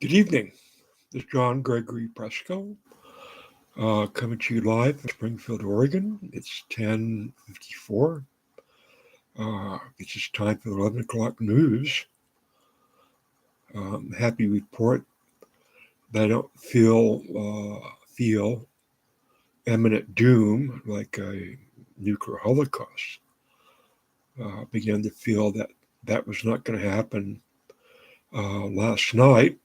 Good evening. This is John Gregory Presco, coming to you live from Springfield, Oregon. It's 10:54. It's just time for the 11 o'clock news. Happy to report that I don't feel imminent doom like a nuclear holocaust. Began to feel that that was not going to happen last night.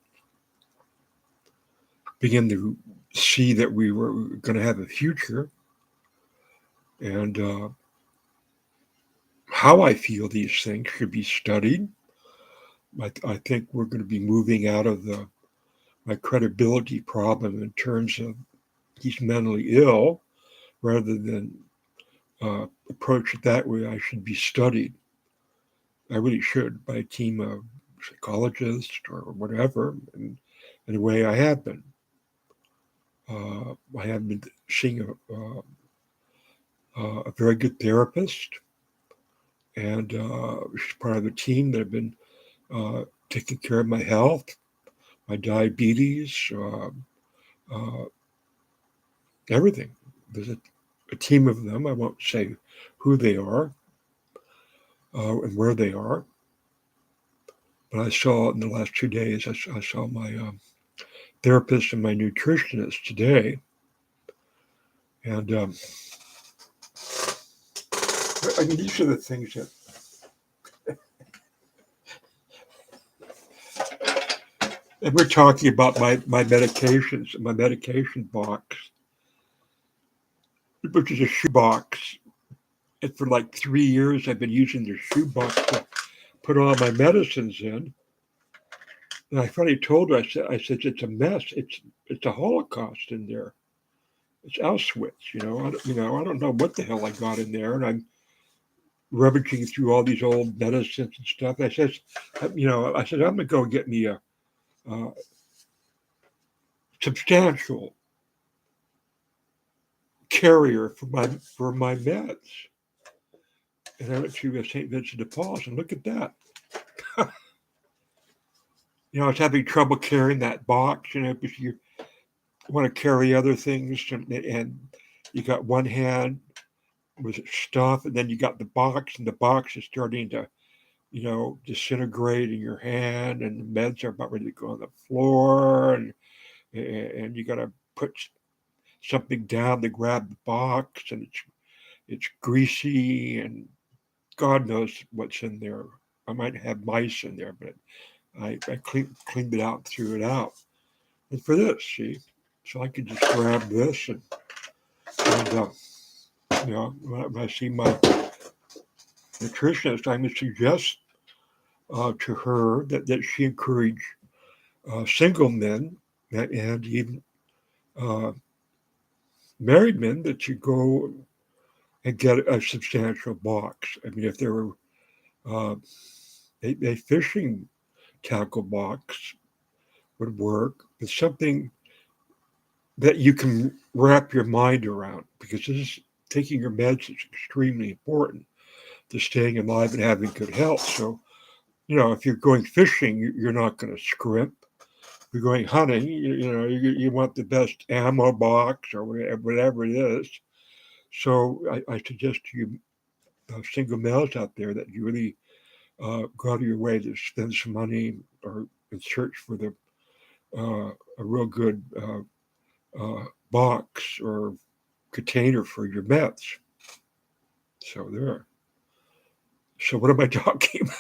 Began to see that we were going to have a future, and how I feel these things should be studied. I think we're going to be moving out of my credibility problem in terms of he's mentally ill, rather than approach it that way. I should be studied. I really should, by a team of psychologists or whatever, and in a way I have been. I have been seeing a very good therapist, and she's part of a team that have been taking care of my health, my diabetes, uh, everything. There's a team of them. I won't say who they are and where they are, but I saw in the last 2 days, I saw my therapist and my nutritionist today. And I mean, these are the things that and we're talking about my medications, my medication box, which is a shoe box. And for like 3 years, I've been using the shoe box to put all my medicines in. And I finally told her, I said, it's a mess. It's a Holocaust in there. It's Auschwitz. I don't know what the hell I got in there, and I'm rummaging through all these old medicines and stuff. I said I'm gonna go get me a substantial carrier for my meds. And I went to St. Vincent de Paul's, and look at that. I was having trouble carrying that box, because you want to carry other things, and you got one hand with stuff, and then you got the box, and the box is starting to, disintegrate in your hand, and the meds are about ready to go on the floor, and you got to put something down to grab the box, and it's greasy, and God knows what's in there. I might have mice in there, but I cleaned it out and threw it out. And for this, see, so I could just grab this and when I see my nutritionist, I'm going to suggest to her that she encourage single men and even uh, married men that you go and get a substantial box. I mean, if there were uh, a fishing tackle box would work, but something that you can wrap your mind around, because taking your meds is extremely important to staying alive and having good health. So, if you're going fishing, you're not going to scrimp. If you're going hunting, you want the best ammo box or whatever it is. So I suggest to you, single males out there, that you really go out of your way to spend some money or search for a real good box or container for your meds. So there. So what am I talking about?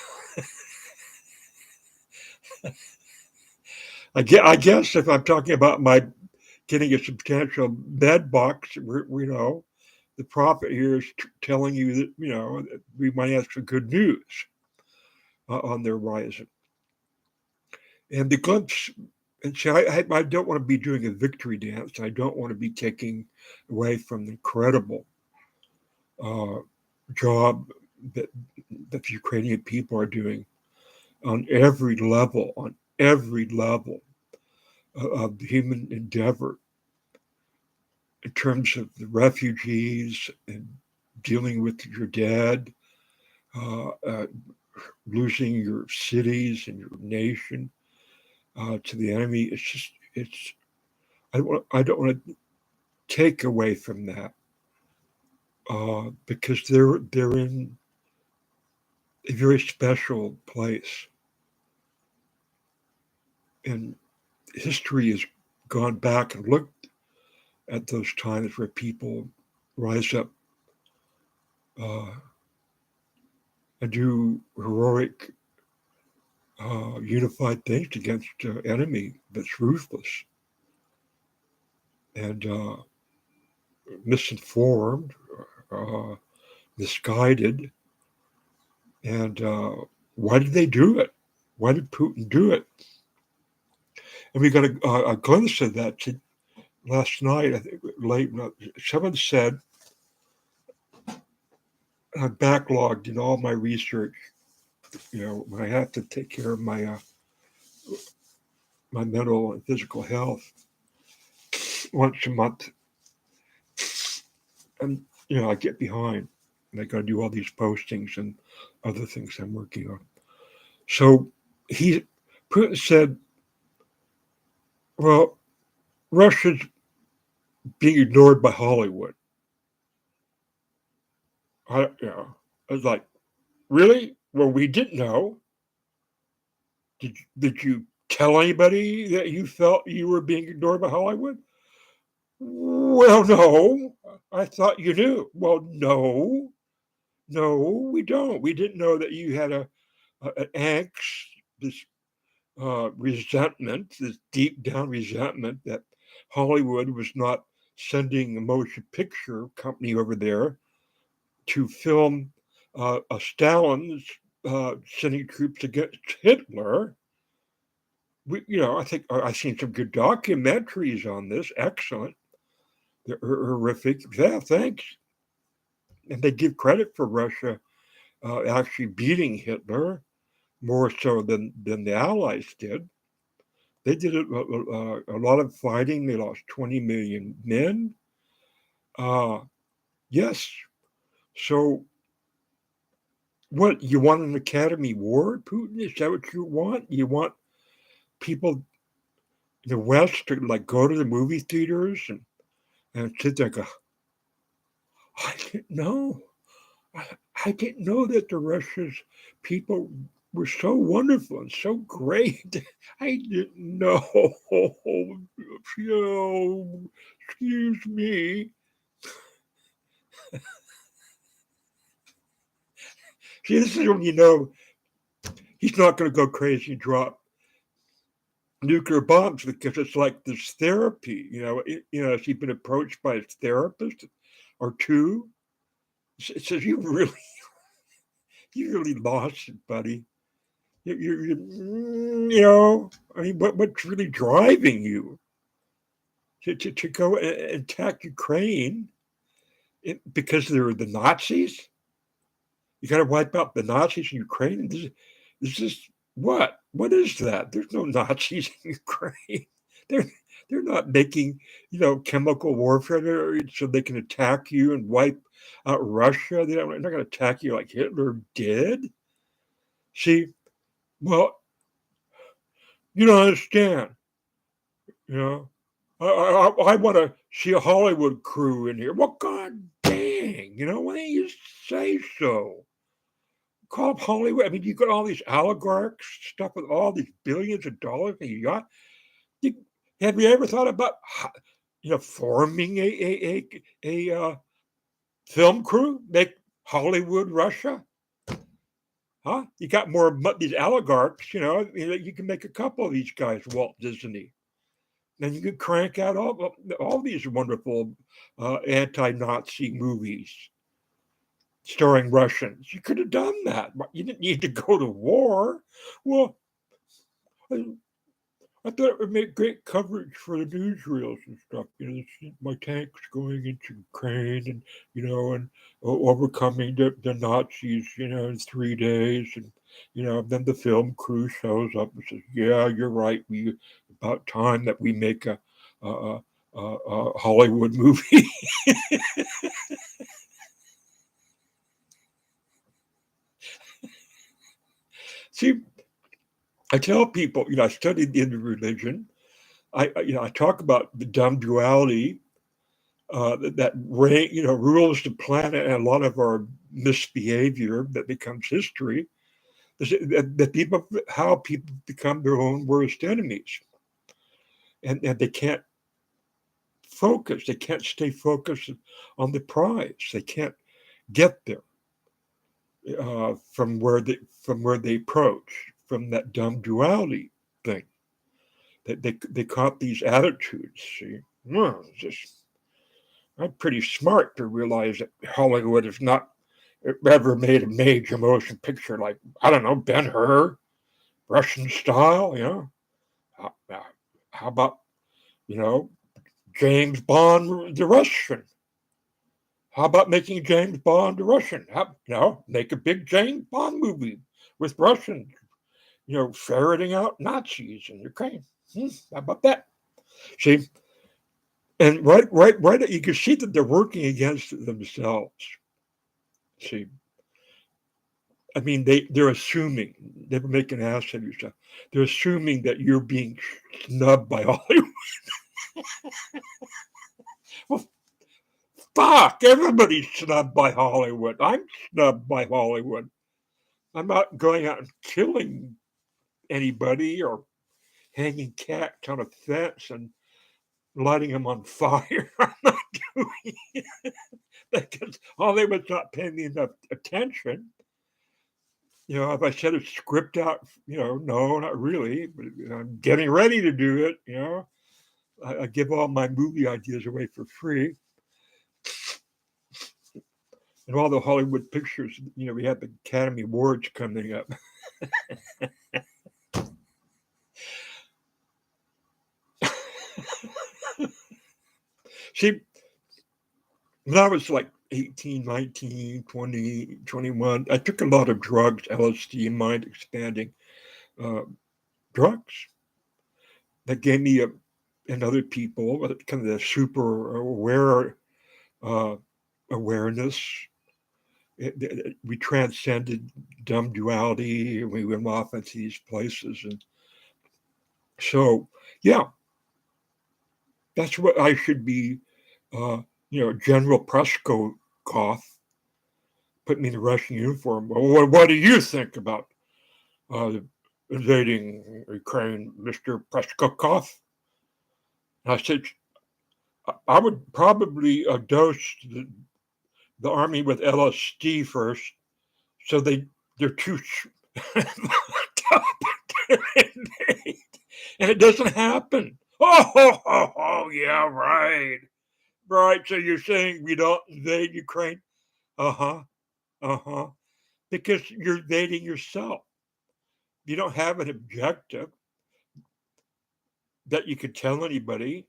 I guess if I'm talking about my getting a substantial med box, the prophet here is telling you that, that we might have some good news on the horizon. And the glimpse, and see, I don't want to be doing a victory dance. I don't want to be taking away from the incredible uh, job that the Ukrainian people are doing on every level, of the human endeavor, in terms of the refugees and dealing with your dead, uh, uh, losing your cities and your nation, to the enemy. It's I don't want to take away from that because they're in a very special place, and history has gone back and looked at those times where people rise up uh, and do heroic, unified things against an enemy that's ruthless and misinformed, uh, misguided. And why did they do it? Why did Putin do it? And we got a glimpse of that last night. I think late. Someone said I backlogged in all my research. When I have to take care of my mental and physical health once a month, and I get behind, and I got to do all these postings and other things I'm working on. So Putin said, "Well, Russia's being ignored by Hollywood." I was like, "Really? Well, we didn't know. Did you tell anybody that you felt you were being ignored by Hollywood?" "Well, no. I thought you knew." "Well, no, no, we don't. We didn't know that you had an angst, this resentment, this deep down resentment that Hollywood was not sending a motion picture company over there to film Stalin's sending troops against Hitler." I think I've seen some good documentaries on this. Excellent. They're horrific. Yeah, thanks. And they give credit for Russia actually beating Hitler more so than the Allies did. They did a lot of fighting. They lost 20 million men. Uh, yes. So, what, you want an Academy Award, Putin? Is that what you want? You want people in the West to like go to the movie theaters and sit there and go, "I didn't know. I, I didn't know that the Russians people were so wonderful and so great. I didn't know." Excuse me. See, this is when he's not going to go crazy and drop nuclear bombs because it's like this therapy. Has he been approached by a therapist or two? It says you really lost it, buddy. I mean, what's really driving you to go and attack Ukraine because they're the Nazis? You got to wipe out the Nazis in Ukraine. This is what? What is that? There's no Nazis in Ukraine. They're they're not making chemical warfare so they can attack you and wipe out Russia. They're not going to attack you like Hitler did. See, well, you don't understand. You know, I want to see a Hollywood crew in here. Well, God dang, why don't you say so? Call up Hollywood. I mean, you got all these oligarchs stuff with all these billions of dollars that you got. You, have you ever thought about, forming a film crew, make Hollywood Russia? Huh? You got more these oligarchs. You can make a couple of these guys Walt Disney. Then you could crank out all these wonderful anti-Nazi movies starring Russians. You could have done that. You didn't need to go to war. Well, I thought it would make great coverage for the newsreels and stuff. My tanks going into Ukraine and overcoming the Nazis, in 3 days. And, then the film crew shows up and says, "Yeah, you're right. About time that we make a Hollywood movie." See, I tell people, I studied the religion. I talk about the dumb duality that rules the planet, and a lot of our misbehavior that becomes history. That people, how people become their own worst enemies, and they can't focus. They can't stay focused on the prize. They can't get there from where they approach from that dumb duality thing. They caught these attitudes. See, well, just I'm pretty smart to realize that Hollywood has not ever made a major motion picture like, I don't know, Ben-Hur, Russian style. How about you know James Bond the Russian? How about making James Bond the Russian? Make a big James Bond movie with Russians, ferreting out Nazis in Ukraine. How about that? See, and right, you can see that they're working against themselves. See, I mean, they're assuming they were making an ass of yourself. They're assuming that you're being snubbed by Hollywood. Well, fuck, everybody's snubbed by Hollywood. I'm snubbed by Hollywood. I'm not going out and killing anybody or hanging cats on a fence and lighting them on fire. I'm not doing it because Hollywood's not paying me enough attention. If I set a script out, no, not really, but I'm getting ready to do it. I give all my movie ideas away for free. And all the Hollywood pictures, we have the Academy Awards coming up. See, when I was like 18, 19, 20, 21, I took a lot of drugs, LSD, mind expanding drugs that gave me and other people kind of the super aware awareness. We transcended dumb duality. We went off into these places. And so, yeah, that's what I should be, General Preskokov put me in a Russian uniform. Well, what do you think about invading Ukraine, Mr. Preskokov? And I said, I would probably dose the army with LSD first, so they're too tough to invade, and it doesn't happen. Yeah, right. So you're saying we don't invade Ukraine? Uh huh. Because you're invading yourself. You don't have an objective that you could tell anybody.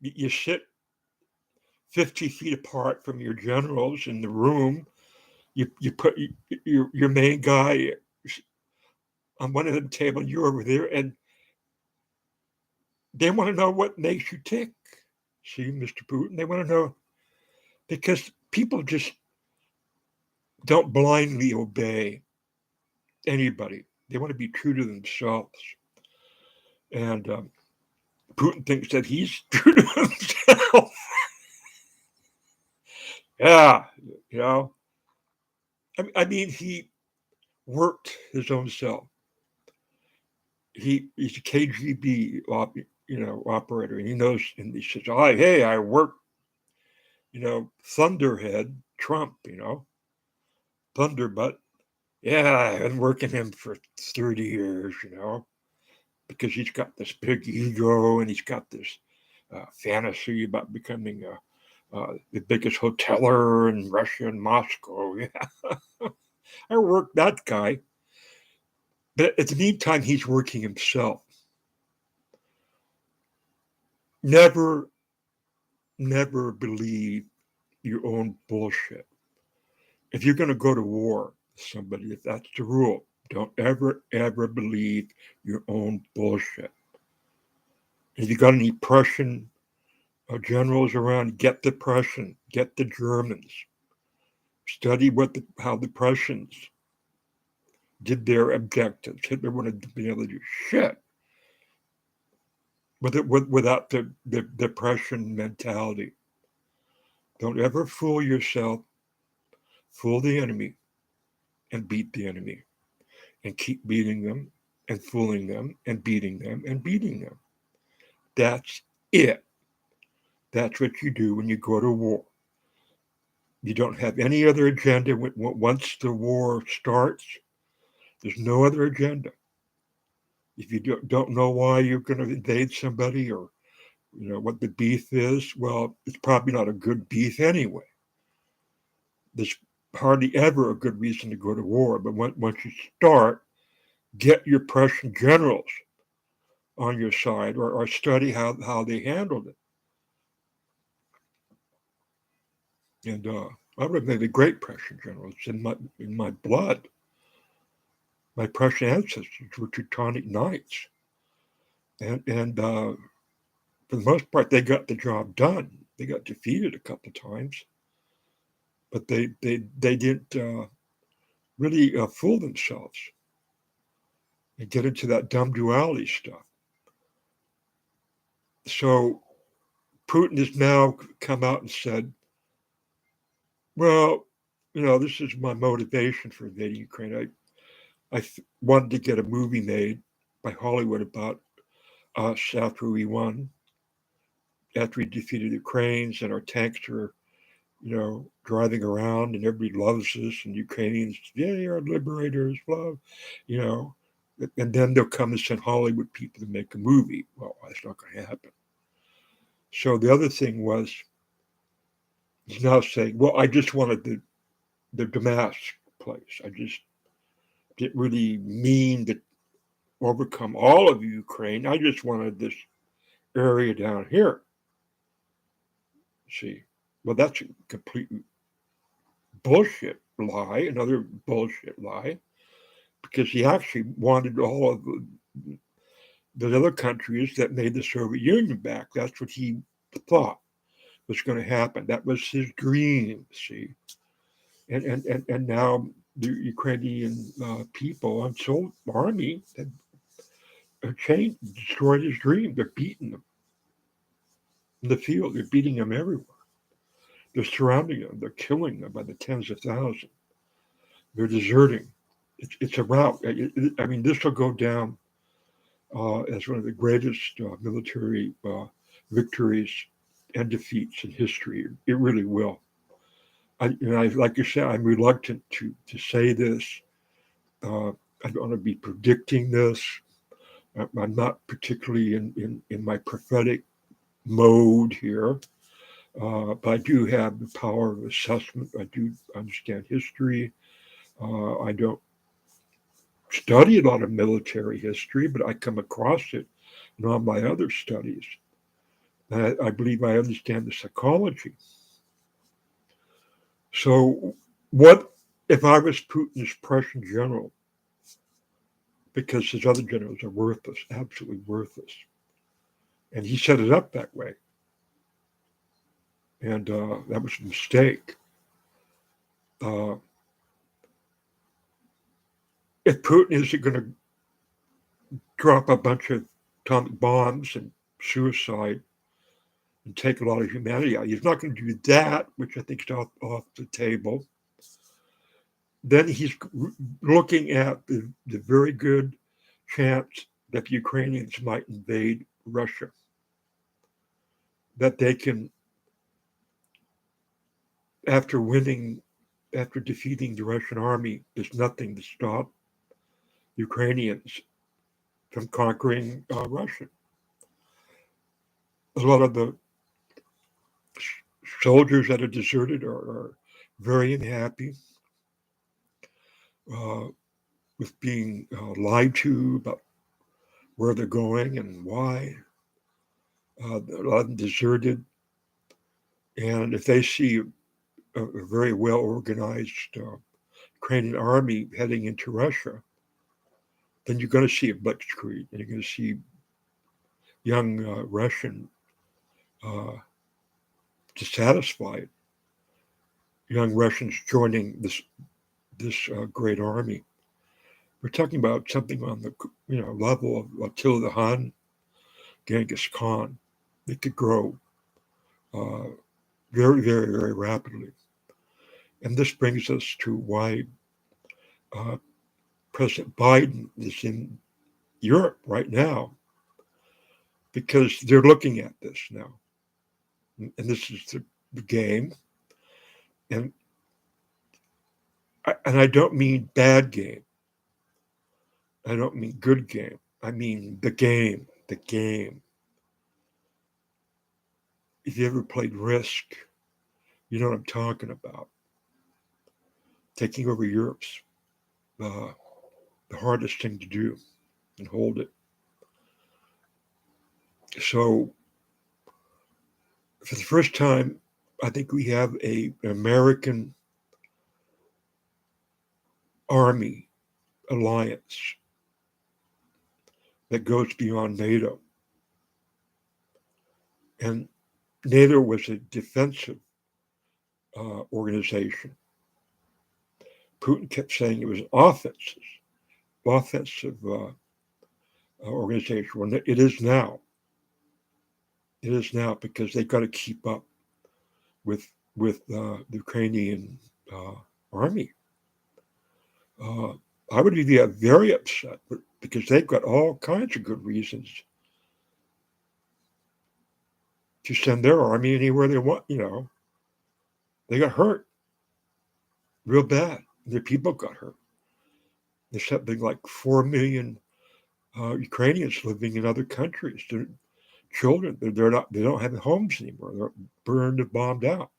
You sit 50 feet apart from your generals in the room. You put your main guy on one of the table, you're over there, and they want to know what makes you tick. See, Mr. Putin, they want to know because people just don't blindly obey anybody. They want to be true to themselves. And Putin thinks that he's true to himself. Yeah, I mean, he worked his own self. He's a KGB, operator, and he knows. And he says, "Oh, hey, I work, Thunderhead Trump, Thunderbutt. Yeah, I've been working him for 30 years, because he's got this big ego and he's got this fantasy about becoming the biggest hoteler in Russia and Moscow. Yeah, I worked that guy. But at the meantime, he's working himself. Never, never believe your own bullshit. If you're going to go to war with somebody, if that's the rule, don't ever, ever believe your own bullshit. If you got any Prussian generals around, get the Prussian, get the Germans. Study how the Prussians did their objectives. Hitler wouldn't have been able to do shit without the depression mentality. Don't ever fool yourself, fool the enemy, and beat the enemy. And keep beating them and fooling them and beating them and beating them. That's it. That's what you do when you go to war. You don't have any other agenda. Once the war starts, there's no other agenda. If you don't know why you're going to invade somebody or what the beef is, well, it's probably not a good beef anyway. There's hardly ever a good reason to go to war. But once you start, get your Prussian generals on your side or study how they handled it. And I would have made a great Prussian general. It's in my blood. My Prussian ancestors were Teutonic knights. And for the most part, they got the job done. They got defeated a couple of times. But they didn't really fool themselves and get into that dumb duality stuff. So Putin has now come out and said, well, this is my motivation for invading Ukraine. I wanted to get a movie made by Hollywood about us after we won, after we defeated the Ukrainians and our tanks are, driving around and everybody loves us and Ukrainians, yeah, you're liberators, love, you know. And then they'll come and send Hollywood people to make a movie. Well, that's not going to happen. So the other thing was, he's now saying, well, I just wanted the Damascus place. I just didn't really mean to overcome all of Ukraine. I just wanted this area down here. See, well, that's a complete bullshit lie, another bullshit lie, because he actually wanted all of the other countries that made the Soviet Union back. That's what he thought was going to happen. That was his dream, see. And now the Ukrainian people and so army have destroyed his dream. They're beating them in the field. They're beating them everywhere. They're surrounding them. They're killing them by the tens of thousands. They're deserting. It's a rout. I mean, this will go down as one of the greatest military victories and defeats in history. It really will. Like you said, I'm reluctant to say this. I don't want to be predicting this. I'm not particularly in my prophetic mode here. But I do have the power of assessment. I do understand history. I don't study a lot of military history, but I come across it in all my other studies. And I believe I understand the psychology. So, what if I was Putin's Prussian general? Because his other generals are worthless, absolutely worthless. And he set it up that way. And that was a mistake. If Putin isn't going to drop a bunch of atomic bombs and suicide and take a lot of humanity out, he's not going to do that, which I think is off the table. Then he's looking at the very good chance that the Ukrainians might invade Russia, that they can, after defeating the Russian army, there's nothing to stop Ukrainians from conquering Russia. A lot of the soldiers that are deserted are very unhappy with being lied to about where they're going and why. A lot of them deserted. And if they see a very well organized Ukrainian army heading into Russia, then you're going to see a blitzkrieg, and you're going to see young Russian dissatisfied young Russians joining this great army. We're talking about something on the level of Attila the Hun, Genghis Khan. They could grow uh, very, very, very rapidly. And this brings us to why uh, President Biden is in Europe right now, because they're looking at this now. And this is the game. And I don't mean bad game. I don't mean good game. I mean the game. The game. If you ever played Risk, you know what I'm talking about. Taking over Europe's uh, the hardest thing to do and hold it. So, for the first time, I think we have an American army alliance that goes beyond NATO. And NATO was a defensive organization. Putin kept saying it was an offensive organization. Well, it is now. It is now because they've got to keep up with the Ukrainian army. I would be very upset because they've got all kinds of good reasons to send their army anywhere they want. They got hurt real bad. Their people got hurt. There's something like 4 million Ukrainians living in other countries. They're children. They're not. They don't have homes anymore. They're burned and bombed out.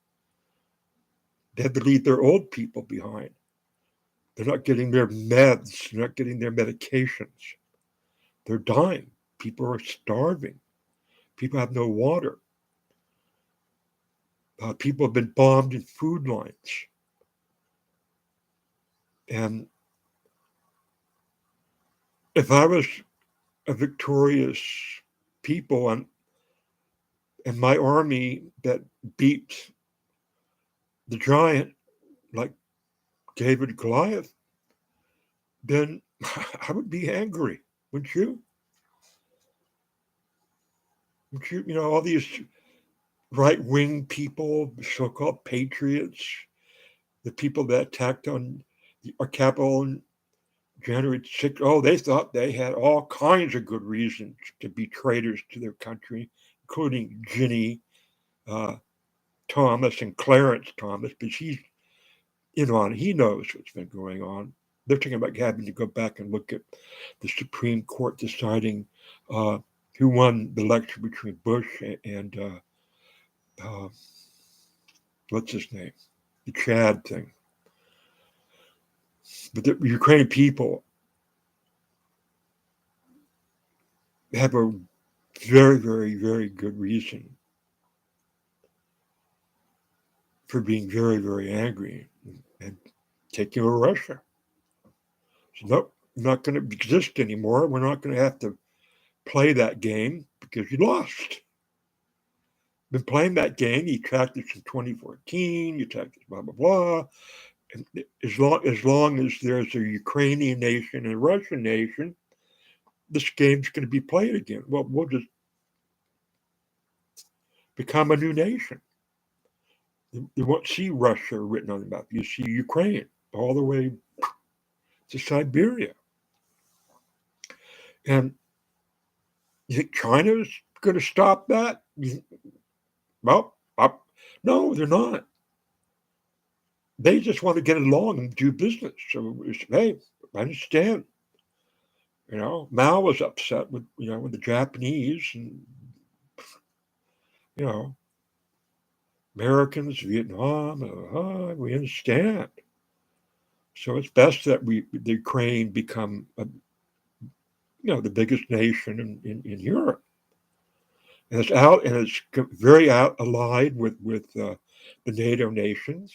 They had to leave their old people behind. They're not getting their meds. They're not getting their medications. They're dying. People are starving. People have no water. People have been bombed in food lines. And if I was a victorious people and my army that beat the giant like David and Goliath, then I would be angry, wouldn't you? Wouldn't you? All these right-wing people, so-called patriots, the people that attacked on our Capitol on January 6th, they thought they had all kinds of good reasons to be traitors to their country, including Ginny Thomas and Clarence Thomas, because he's in on it. He knows what's been going on. They're talking about having to go back and look at the Supreme Court deciding who won the election between Bush and what's his name? The Chad thing. But the Ukrainian people have a very, very, very good reason for being very, very angry and taking over Russia. So, nope, not going to exist anymore. We're not going to have to play that game because you lost. Been playing that game. You practiced in 2014. You practiced blah blah blah. And as long as there's a Ukrainian nation and a Russian nation, this game's going to be played again. Well, we'll just become a new nation. You won't see Russia written on the map. You see Ukraine all the way to Siberia. And you think China's going to stop that? Well, no, they're not. They just want to get along and do business. So, hey, I understand. Mao was upset with the Japanese and, you know, Americans, Vietnam. We understand. So it's best that the Ukraine become, the biggest nation in Europe. And it's very allied with the NATO nations,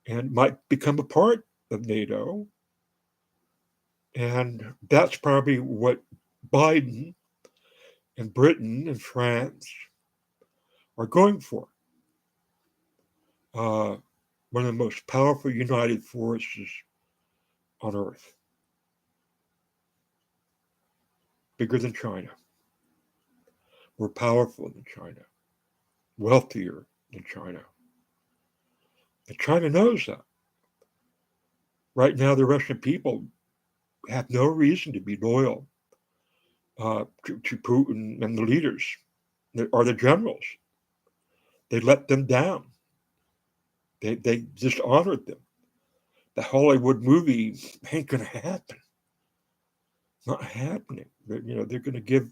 and might become a part of NATO. And that's probably what Biden and Britain and France are going for. One of the most powerful united forces on earth. bigger than China, more powerful than China, wealthier than China. And China knows that. Right now, the Russian people have no reason to be loyal to Putin and the leaders or the generals. They let them down. They dishonored them. The Hollywood movie ain't going to happen. Not happening. They're going to give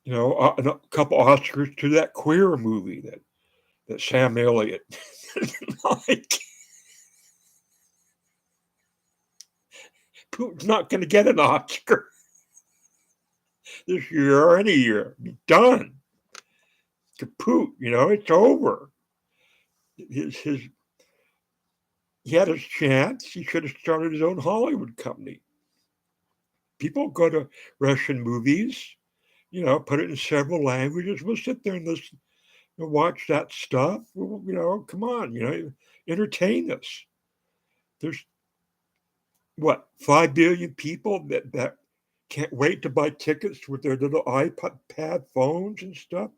a couple Oscars to that queer movie that Sam Elliott like. Putin's not going to get an Oscar this year or any year. Be done. Kaput. It's over. He had his chance. He should have started his own Hollywood company. People go to Russian movies, put it in several languages. We'll sit there and listen and watch that stuff. Come on, entertain us. There's 5 billion people that can't wait to buy tickets with their little iPad phones and stuff.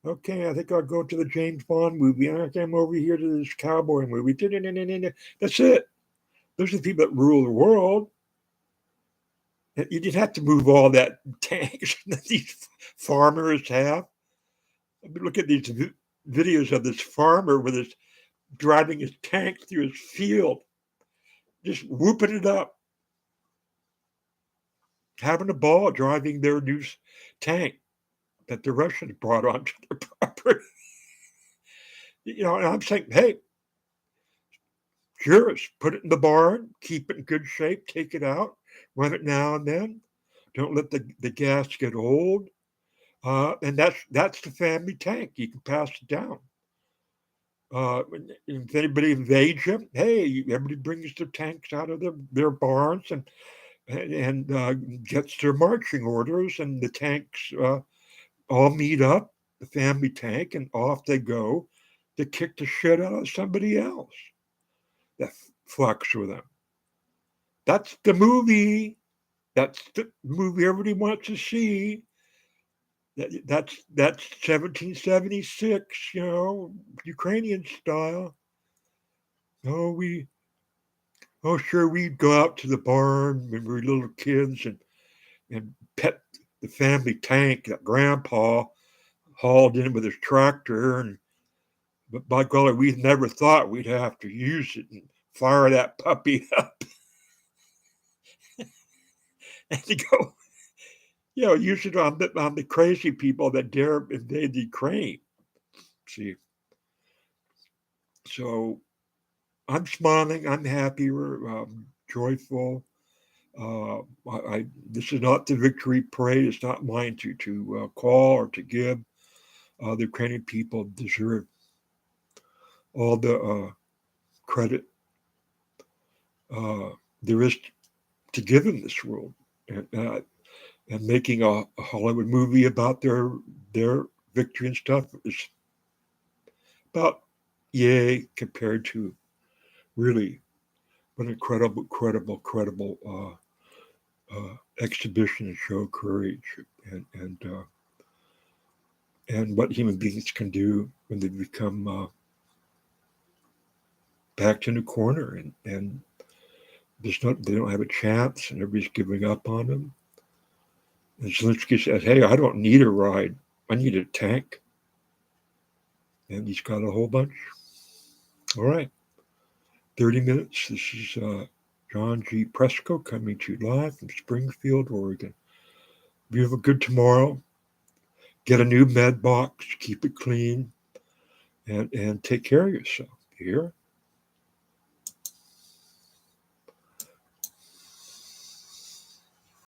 Okay, I think I'll go to the James Bond movie. Okay, I'm over here to this cowboy movie. That's it. Those are the people that rule the world. You didn't have to move all that tanks that these farmers have. I mean, look at these videos of this farmer with his driving his tank through his field, just whooping it up, having a ball driving their new tank that the Russians brought onto their property. And I'm saying, hey, sure, put it in the barn, keep it in good shape, take it out, run it now and then. Don't let the gas get old. And that's the family tank. You can pass it down. If anybody invades you, hey, everybody brings their tanks out of their barns and gets their marching orders, and the tanks all meet up, the family tank, and off they go to kick the shit out of somebody else that fucks with them. That's the movie. That's the movie everybody wants to see. That's 1776, Ukrainian style. Sure, we'd go out to the barn when we were little kids and pet the family tank that Grandpa hauled in with his tractor. But by golly, we never thought we'd have to use it and fire that puppy up and to go. Use it on the crazy people that dare invade the Ukraine. See, so I'm smiling. I'm happy. We're joyful. This is not the victory parade. It's not mine to call or to give. The Ukrainian people deserve all the credit there is to give in this world. And making a Hollywood movie about their victory and stuff is about yay compared to really an incredible exhibition and show of courage and what human beings can do when they become backed in a corner and they don't have a chance and everybody's giving up on them. And Zelensky says, hey, I don't need a ride. I need a tank. And he's got a whole bunch. All right. 30 minutes. This is John G. Presco coming to you live from Springfield, Oregon. You have a good tomorrow. Get a new med box. Keep it clean. And take care of yourself. You hear?